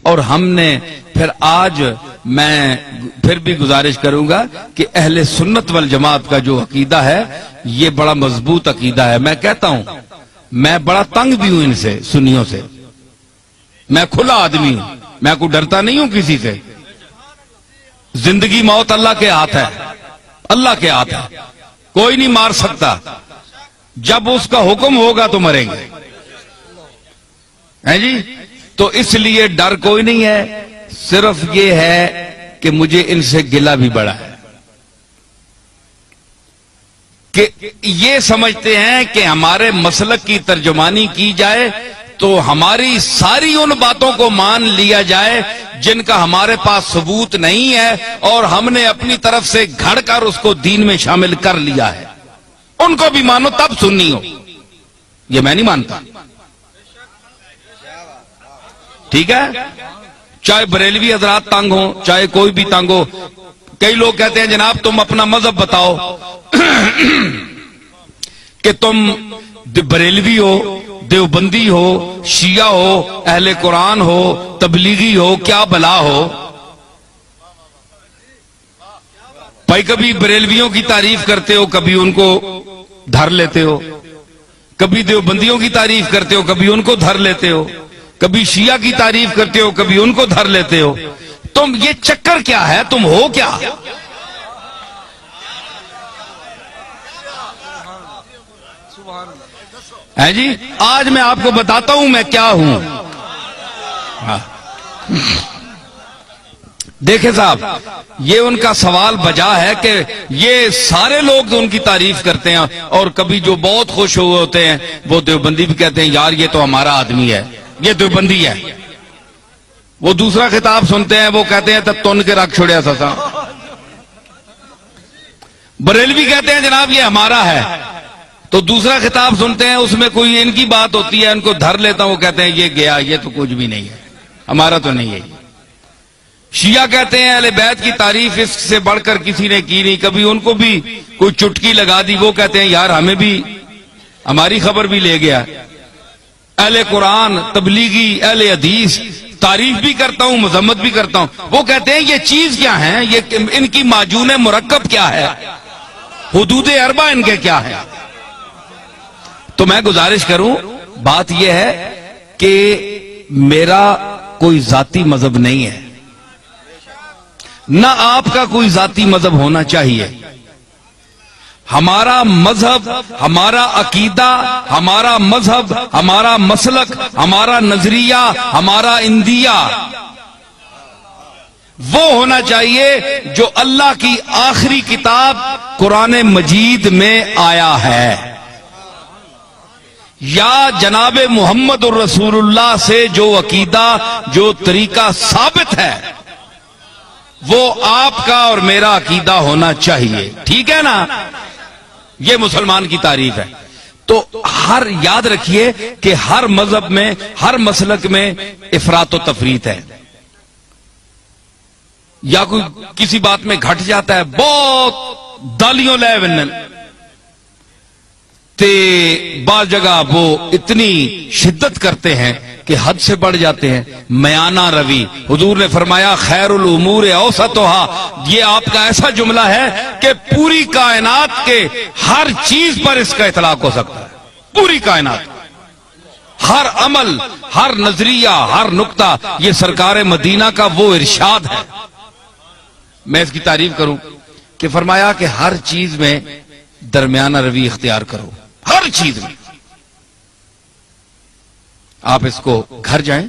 اور ہم نے پھر آج میں پھر بھی گزارش کروں گا کہ اہل سنت والجماعت کا جو عقیدہ ہے یہ بڑا مضبوط عقیدہ ہے. میں کہتا ہوں میں بڑا تنگ بھی ہوں ان سے، سنیوں سے. میں کھلا آدمی ہوں، میں کوئی ڈرتا نہیں ہوں کسی سے. زندگی موت اللہ کے ہاتھ ہے، اللہ کے ہاتھ ہے، کوئی نہیں مار سکتا. جب اس کا حکم ہوگا تو مریں گے، ہیں جی. تو اس لیے ڈر کوئی نہیں ہے، صرف یہ ہے کہ مجھے ان سے گلہ بھی بڑا ہے کہ یہ سمجھتے ہیں کہ ہمارے مسلک کی ترجمانی کی جائے تو ہماری ساری ان باتوں کو مان لیا جائے جن کا ہمارے پاس ثبوت نہیں ہے اور ہم نے اپنی طرف سے گھڑ کر اس کو دین میں شامل کر لیا ہے. ان کو بھی مانو تب سنی ہو، یہ میں نہیں مانتا. ٹھیک ہے، چاہے بریلوی حضرات تنگ ہوں، چاہے کوئی بھی تنگ ہو. کئی لوگ کہتے ہیں جناب تم اپنا مذہب بتاؤ کہ تم بریلوی ہو، دیوبندی ہو، شیعہ ہو، اہل قرآن ہو، تبلیغی ہو، کیا بلا ہو. بھائی کبھی بریلویوں کی تعریف کرتے ہو، کبھی ان کو دھر لیتے ہو، کبھی دیوبندیوں کی تعریف کرتے ہو، کبھی ان کو دھر لیتے ہو، کبھی شیعہ کی تعریف کرتے ہو، کبھی ان کو دھر لیتے ہو. تم یہ چکر کیا ہے؟ تم ہو کیا؟ ہے جی. آج میں آپ کو بتاتا ہوں میں کیا ہوں. دیکھیں صاحب، یہ ان کا سوال بجا ہے کہ یہ سارے لوگ تو ان کی تعریف کرتے ہیں اور کبھی جو بہت خوش ہوئے ہوتے ہیں وہ دیوبندی بھی کہتے ہیں یار یہ تو ہمارا آدمی ہے، یہ دیوبندی ہے. وہ دوسرا خطاب سنتے ہیں وہ کہتے ہیں تب تن کے رکھ چھوڑیا سسا. بریلوی کہتے ہیں جناب یہ ہمارا ہے، تو دوسرا خطاب سنتے ہیں اس میں کوئی ان کی بات ہوتی ہے، ان کو دھر لیتا ہوں، وہ کہتے ہیں یہ گیا، یہ تو کچھ بھی نہیں ہے، ہمارا تو نہیں ہے. شیعہ کہتے ہیں اہل بیت کی تعریف اس سے بڑھ کر کسی نے کی نہیں، کبھی ان کو بھی کوئی چٹکی لگا دی، وہ کہتے ہیں یار ہمیں بھی ہماری خبر بھی لے گیا. اہل قرآن، تبلیغی، اہل حدیث تعریف بھی کرتا ہوں، مذمت بھی کرتا ہوں. وہ کہتے ہیں یہ چیز کیا ہے، یہ ان کی معجون مرکب کیا ہے، حدود اربع ان کے کیا ہے. تو میں گزارش کروں، بات یہ ہے کہ میرا کوئی ذاتی مذہب نہیں ہے، نہ آپ کا کوئی ذاتی مذہب ہونا چاہیے. ہمارا مذہب، ہمارا عقیدہ، ہمارا مذہب، ہمارا مسلک، ہمارا نظریہ، ہمارا اندیہ وہ ہونا چاہیے جو اللہ کی آخری کتاب قرآن مجید میں آیا ہے، یا جناب محمد الرسول اللہ سے جو عقیدہ، جو طریقہ ثابت ہے وہ آپ کا اور میرا عقیدہ ہونا چاہیے. ٹھیک ہے نا؟ یہ مسلمان کی تعریف ہے. تو ہر یاد رکھیے کہ ہر مذہب میں، ہر مسلک میں افراط و تفریط ہے. یا کوئی کسی بات میں گھٹ جاتا ہے، بہت دالیوں لے ونن تے بعض جگہ وہ اتنی شدت کرتے ہیں کہ حد سے بڑھ جاتے ہیں. میانہ روی، حضور نے فرمایا خیر الامور اوسطھا، یہ آپ کا ایسا جملہ ہے کہ پوری کائنات کے ہر چیز پر اس کا اطلاق ہو سکتا ہے. پوری کائنات، ہر عمل، ہر نظریہ، ہر نقطہ، یہ سرکار مدینہ کا وہ ارشاد ہے. میں اس کی تعریف کروں کہ فرمایا کہ ہر چیز میں درمیانہ روی اختیار کرو، ہر چیز میں. آپ اس کو گھر جائیں،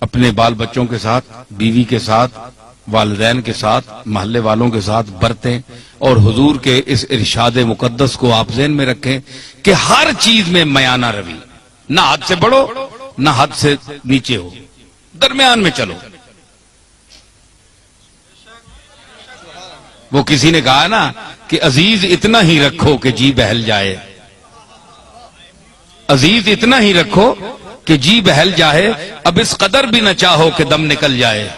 اپنے بال بچوں کے ساتھ، بیوی کے ساتھ، والدین کے ساتھ، محلے والوں کے ساتھ برتیں اور حضور کے اس ارشاد مقدس کو آپ ذہن میں رکھیں کہ ہر چیز میں میانہ روی، نہ حد سے بڑھو نہ حد سے نیچے ہو، درمیان میں چلو. وہ کسی نے کہا نا کہ عزیز اتنا ہی رکھو کہ جی بہل جائے، عزیز اتنا ہی رکھو کہ جی بہل جائے، اب اس قدر بھی نہ چاہو کہ دم نکل جائے.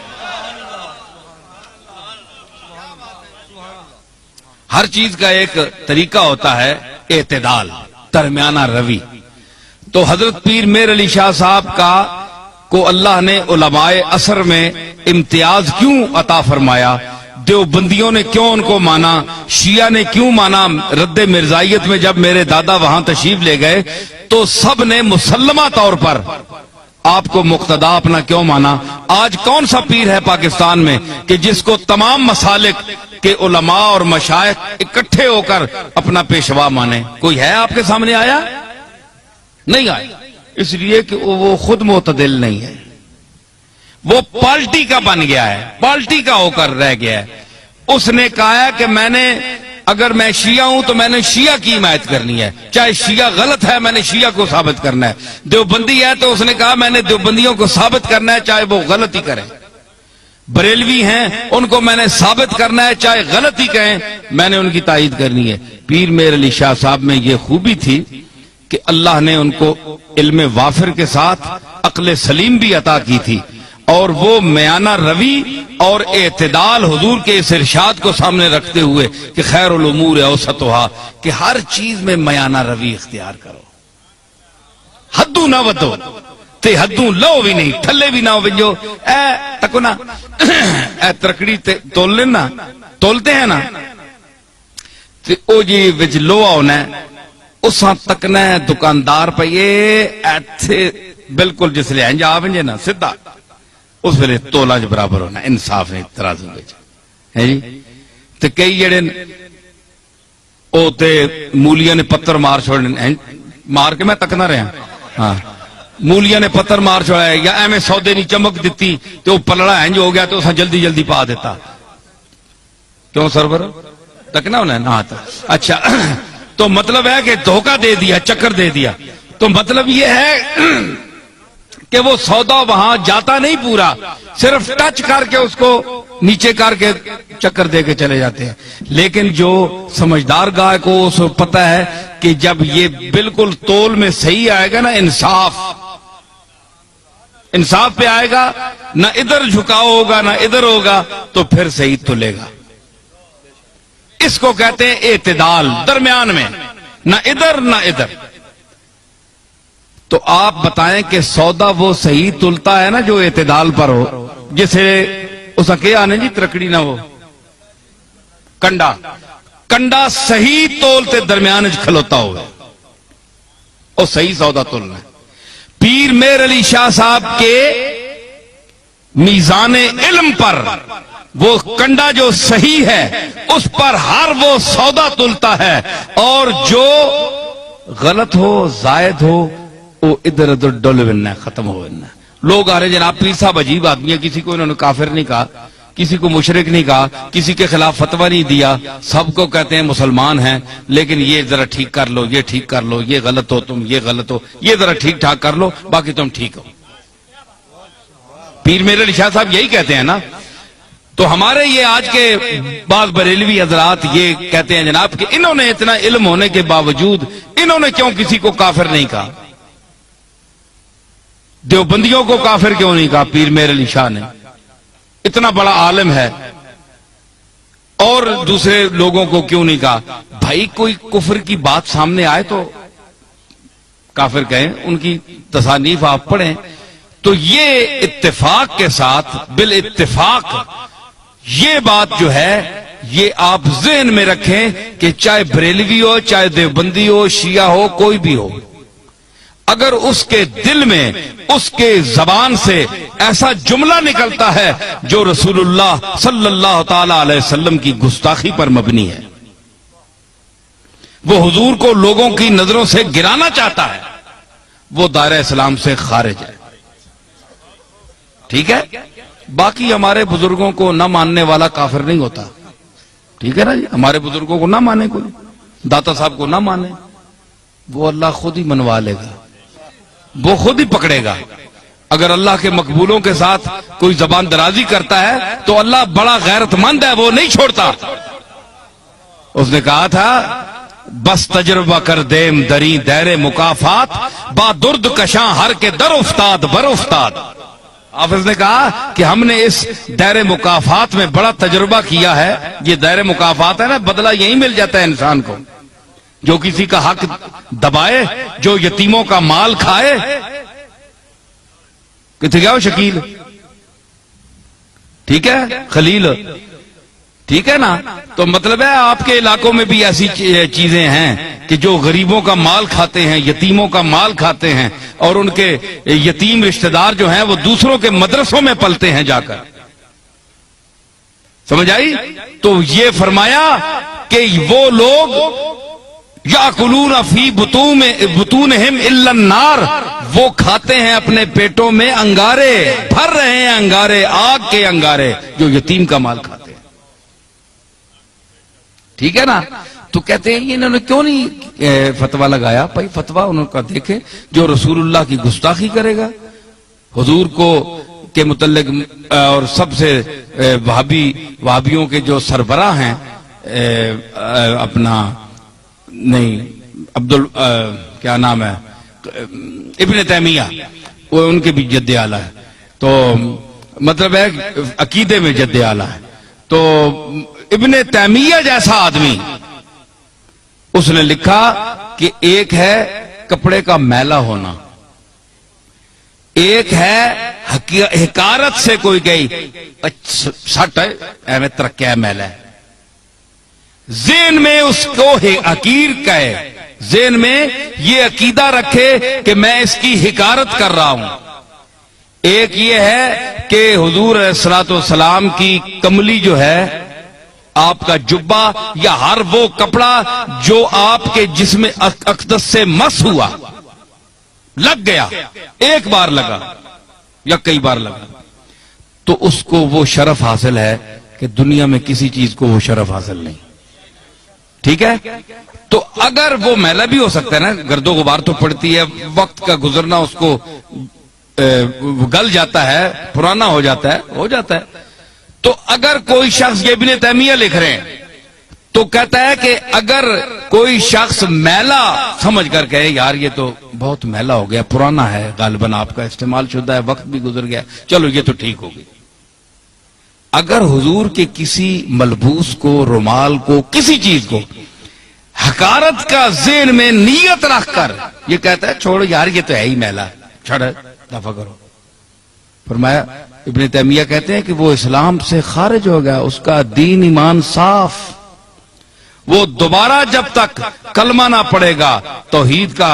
ہر چیز کا ایک طریقہ ہوتا ہے اعتدال، درمیانہ روی. تو حضرت پیر میر علی شاہ صاحب کا کو اللہ نے علماء عصر میں امتیاز کیوں عطا فرمایا، دیوبندیوں نے کیوں ان کو مانا، شیعہ نے کیوں مانا، رد مرزائیت میں جب میرے دادا وہاں تشریف لے گئے تو سب نے مسلمہ طور پر آپ کو مقتدا اپنا کیوں مانا۔ آج کون سا پیر ہے پاکستان میں کہ جس کو تمام مسالک کے علماء اور مشائخ اکٹھے ہو کر اپنا پیشوا مانے؟ کوئی ہے آپ کے سامنے آیا؟ نہیں آیا، اس لیے کہ وہ خود معتدل نہیں ہے، وہ پارٹی کا بن گیا ہے، پارٹی کا ہو کر رہ گیا ہے۔ اس نے کہا ہے کہ اگر میں شیعہ ہوں تو میں نے شیعہ کی حمایت کرنی ہے، چاہے شیعہ غلط ہے میں نے شیعہ کو ثابت کرنا ہے، دیوبندی ہے تو اس نے کہا میں نے دیوبندیوں کو ثابت کرنا ہے چاہے وہ غلط ہی کریں، بریلوی ہیں ان کو میں نے ثابت کرنا ہے چاہے غلط ہی کہیں، میں نے ان کی تائید کرنی ہے۔ پیر میر علی شاہ صاحب میں یہ خوبی تھی کہ اللہ نے ان کو علم وافر کے ساتھ عقل سلیم بھی عطا کی تھی، اور وہ میانہ روی اور اعتدال حضور کے اس ارشاد کو سامنے رکھتے ہوئے کہ خیر الامور اوسطھا، کہ ہر چیز میں میانہ روی اختیار کرو، حدوں نہ ودو تے حدوں لو بھی نہیں، تھلے بھی نہ ہو جو اے تکو نا اے ترکڑی تول لینا تولتے ہیں نا تے او جی وچ لوہا ہونا ہے اساں تکنا ہے دکاندار پہ یہ ایتھے بالکل جس لئے انجا آونجے نا سدھا اس ویلے تولا جو برابر ہونا، انصاف نہیں ترازو بیچ ہے جی۔ تے کئی جڑے او تے مولیاں نے پتھر مار چھوڑنے، مار کے میں تکنا رہا ہاں، مولیاں نے پتھر مار چھوڑا ہے یا ایمیں سودے نہیں چمک دیتی تو پلڑا ہنج ہو گیا تو اساں جلدی جلدی پا دیتا، کیوں سرور تکنا ہونا ہے نا؟ اچھا تو مطلب ہے کہ دھوکہ دے دیا، چکر دے دیا، تو مطلب یہ ہے کہ وہ سودا وہاں جاتا نہیں پورا، صرف ٹچ کر کے اس کو نیچے کر کے چکر دے کے چلے جاتے ہیں۔ لیکن جو سمجھدار گاہ کو اس کو پتا ہے کہ جب یہ بالکل تول میں صحیح آئے گا نا، انصاف پہ آئے گا، نہ ادھر جھکاؤ ہوگا نہ ادھر ہوگا، تو پھر صحیح تلے گا۔ اس کو کہتے ہیں اعتدال، درمیان میں، نہ ادھر نہ ادھر۔ تو آپ بتائیں کہ سودا وہ صحیح تلتا ہے نا جو اعتدال پر ہو، جسے اس کے آنے جی ترکڑی نہ ہو، کنڈا صحیح تولتے درمیان کھلوتا ہو، اور صحیح سودا تلنا ہے۔ پیر میر علی شاہ صاحب کے میزان علم پر وہ کنڈا جو صحیح ہے اس پر ہر وہ سودا تلتا ہے، اور جو غلط ہو زائد ہو وہ ادھر ادھر ڈول بننا ہے، ختم ہو بننا ہے۔ لوگ آ رہے جناب پیر صاحب عجیب آدمی ہے، کسی کو انہوں نے کافر نہیں کہا، کسی کو مشرک نہیں کہا، کسی کے خلاف فتویٰ نہیں دیا، سب کو کہتے ہیں مسلمان ہیں، لیکن یہ ذرا ٹھیک کر لو، یہ ٹھیک کر لو، یہ غلط ہو تم، یہ غلط ہو، یہ ذرا ٹھیک ٹھاک کر لو، باقی تم ٹھیک ہو۔ پیر میر علی شاہ صاحب یہی کہتے ہیں نا۔ تو ہمارے یہ آج کے بعض بریلوی حضرات یہ کہتے ہیں جناب کہ انہوں نے اتنا علم ہونے کے باوجود انہوں نے کیوں کسی کو کافر نہیں کہا، دیوبندیوں کو کافر کیوں نہیں کہا پیر میر علی شاہ نے، اتنا بڑا عالم ہے، اور دوسرے لوگوں کو کیوں نہیں کہا؟ بھائی کوئی کفر کی بات سامنے آئے تو کافر کہیں، ان کی تصانیف آپ پڑھیں تو یہ اتفاق کے ساتھ بالاتفاق یہ بات جو ہے یہ آپ ذہن میں رکھیں کہ چاہے بریلوی ہو، چاہے دیوبندی ہو، شیعہ ہو، کوئی بھی ہو، اگر اس کے دل میں اس کے زبان سے ایسا جملہ نکلتا ہے جو رسول اللہ صلی اللہ تعالی علیہ وسلم کی گستاخی پر مبنی ہے، وہ حضور کو لوگوں کی نظروں سے گرانا چاہتا ہے، وہ دائرہ اسلام سے خارج ہے۔ ٹھیک ہے، باقی ہمارے بزرگوں کو نہ ماننے والا کافر نہیں ہوتا، ٹھیک ہے نا جی، ہمارے بزرگوں کو نہ مانے، کوئی داتا صاحب کو نہ مانے، وہ اللہ خود ہی منوا لے گا، وہ خود ہی پکڑے گا۔ اگر اللہ کے مقبولوں کے ساتھ کوئی زبان درازی کرتا ہے تو اللہ بڑا غیرت مند ہے، وہ نہیں چھوڑتا۔ اس نے کہا تھا بس تجربہ کر دیم دری دیر مکافات، با درد کشاں ہر کے در افتاد بر افتاد۔ حافظ نے کہا کہ ہم نے اس دائر مکافات میں بڑا تجربہ کیا ہے، یہ دائر مکافات ہے نا، بدلہ یہی مل جاتا ہے انسان کو، جو کسی کا حق دبائے، جو یتیموں کا مال کھائے، کتنے گیا وہ شکیل؟ ٹھیک ہے، خلیل، ٹھیک ہے نا؟ تو مطلب ہے آپ کے علاقوں میں بھی ایسی چیزیں ہیں کہ جو غریبوں کا مال کھاتے ہیں، یتیموں کا مال کھاتے ہیں، اور ان کے یتیم رشتہ دار جو ہیں وہ دوسروں کے مدرسوں میں پلتے ہیں جا کر. سمجھ آئی؟ تو یہ فرمایا کہ وہ لوگ یاکلون فی بطونہم الا النار، وہ کھاتے ہیں اپنے پیٹوں میں انگارے، بھر رہے ہیں انگارے، آگ کے انگارے جو یتیم کا مال کھاتے ہیں. ٹھیک ہے نا؟ تو کہتے ہیں انہوں نے کیوں نہیں فتویٰ لگایا؟ بھائی فتویٰ انہوں کا دیکھیں، جو رسول اللہ کی گستاخی کرے گا، حضور کو کے متعلق، اور سب سے وہابیوں کے جو سربراہ ہیں، اپنا نہیں کیا نام ہے، ابن تیمیہ، وہ ان کے بھی جد اعلیٰ ہے. تو مطلب ہے عقیدے میں جد اعلیٰ ہے. تو ابن تیمیہ جیسا آدمی، اس نے لکھا کہ ایک ہے کپڑے کا میلا ہونا، ایک ہے حکارت سے کوئی گئی سٹ ہے ایویں ترکیا میلا ہے، ذہن میں اس کو حقیر کہے، ذہن میں یہ عقیدہ رکھے کہ میں اس کی حکارت کر رہا ہوں. ایک یہ ہے کہ حضور علیہ الصلوۃ والسلام کی کملی جو ہے، آپ کا جبہ یا ہر وہ کپڑا جو آپ کے جسم اقدس سے مس ہوا، لگ گیا، ایک بار لگا یا کئی بار لگا، تو اس کو وہ شرف حاصل ہے کہ دنیا میں کسی چیز کو وہ شرف حاصل نہیں. ٹھیک ہے؟ تو اگر وہ میلا بھی ہو سکتا ہے نا، گرد و غبار تو پڑتی ہے، وقت کا گزرنا اس کو گل جاتا ہے، پرانا ہو جاتا ہے. تو اگر کوئی شخص، یہ ابن تیمیہ لکھ رہے ہیں، تو کہتا ہے کہ اگر کوئی شخص میلا سمجھ کر کہے یار یہ تو بہت میلا ہو گیا، پرانا ہے، غالباً آپ کا استعمال شدہ ہے، وقت بھی گزر گیا، چلو یہ تو ٹھیک ہوگی. اگر حضور کے کسی ملبوس کو، رومال کو، کسی چیز کو حقارت کا ذہن میں نیت رکھ کر یہ کہتا ہے چھوڑو یار یہ تو ہے ہی میلا، چھڑ دفع کرو، فرمایا ابن تیمیہ کہتے ہیں کہ وہ اسلام سے خارج ہو گیا، اس کا دین ایمان صاف، وہ دوبارہ جب تک کلمہ نہ پڑھے گا، توحید کا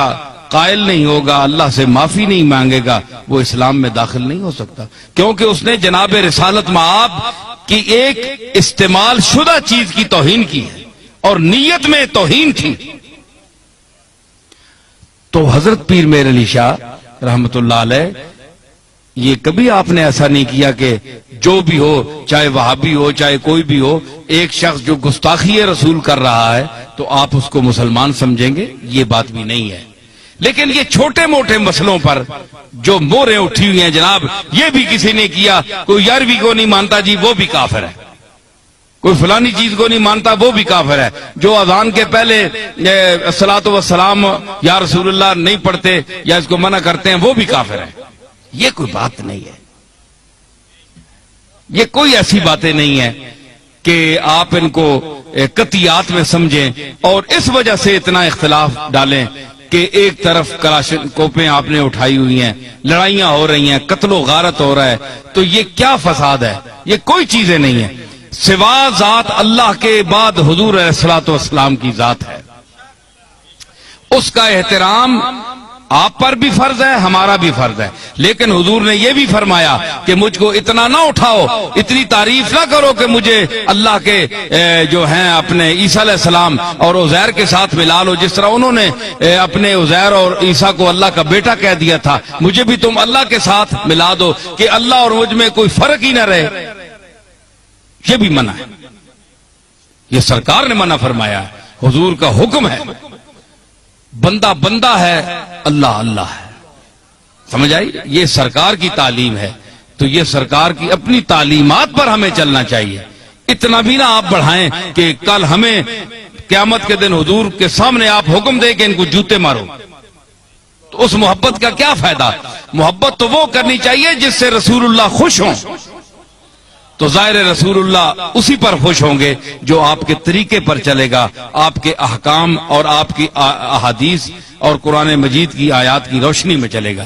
قائل نہیں ہوگا، اللہ سے معافی نہیں مانگے گا، وہ اسلام میں داخل نہیں ہو سکتا، کیونکہ اس نے جناب رسالت مآب کی ایک استعمال شدہ چیز کی توہین کی ہے، اور نیت میں توہین تھی. تو حضرت پیر میر علی شاہ رحمت اللہ علیہ، یہ کبھی آپ نے ایسا نہیں کیا کہ جو بھی ہو، چاہے وہابی ہو چاہے کوئی بھی ہو، ایک شخص جو گستاخی رسول کر رہا ہے تو آپ اس کو مسلمان سمجھیں گے، یہ بات بھی نہیں ہے. لیکن یہ چھوٹے موٹے مسئلوں پر جو موریں اٹھی ہوئی ہیں جناب، یہ بھی کسی نے کیا، کوئی 11ویں کو نہیں مانتا جی وہ بھی کافر ہے، کوئی فلانی چیز کو نہیں مانتا وہ بھی کافر ہے، جو اذان کے پہلے الصلاۃ والسلام یا رسول اللہ نہیں پڑھتے یا اس کو منع کرتے ہیں وہ بھی کافر ہے. یہ کوئی بات نہیں ہے، یہ کوئی ایسی باتیں نہیں ہیں کہ آپ ان کو قطعیات میں سمجھیں اور اس وجہ سے اتنا اختلاف ڈالیں کہ ایک طرف کلاشنکوفیں آپ نے اٹھائی ہوئی ہیں، لڑائیاں ہو رہی ہیں، قتل و غارت ہو رہا ہے، تو یہ کیا فساد ہے؟ یہ کوئی چیزیں نہیں ہیں سوا ذات اللہ کے بعد حضور علیہ الصلوۃ والسلام کی ذات ہے. اس کا احترام آپ پر بھی فرض ہے، ہمارا بھی فرض ہے، لیکن حضور نے یہ بھی فرمایا کہ مجھ کو اتنا نہ اٹھاؤ، اتنی تعریف نہ کرو کہ مجھے اللہ کے جو ہیں اپنے عیسیٰ علیہ السلام اور عزیر کے ساتھ ملا لو، جس طرح انہوں نے اپنے عزیر اور عیسیٰ کو اللہ کا بیٹا کہہ دیا تھا، مجھے بھی تم اللہ کے ساتھ ملا دو کہ اللہ اور مجھ میں کوئی فرق ہی نہ رہے. یہ بھی منع ہے، یہ سرکار نے منع فرمایا ہے، حضور کا حکم ہے. بندہ بندہ ہے، اللہ اللہ ہے. سمجھ آئی؟ یہ سرکار کی تعلیم ہے، تو یہ سرکار کی اپنی تعلیمات پر ہمیں چلنا چاہیے. اتنا بھی نہ آپ بڑھائیں کہ کل ہمیں قیامت کے دن حضور کے سامنے آپ حکم دیں کہ ان کو جوتے مارو، تو اس محبت کا کیا فائدہ؟ محبت تو وہ کرنی چاہیے جس سے رسول اللہ خوش ہوں، تو ظاہر رسول اللہ اسی پر خوش ہوں گے جو آپ کے طریقے پر چلے گا، آپ کے احکام اور آپ کی احادیث اور قرآن مجید کی آیات کی روشنی میں چلے گا.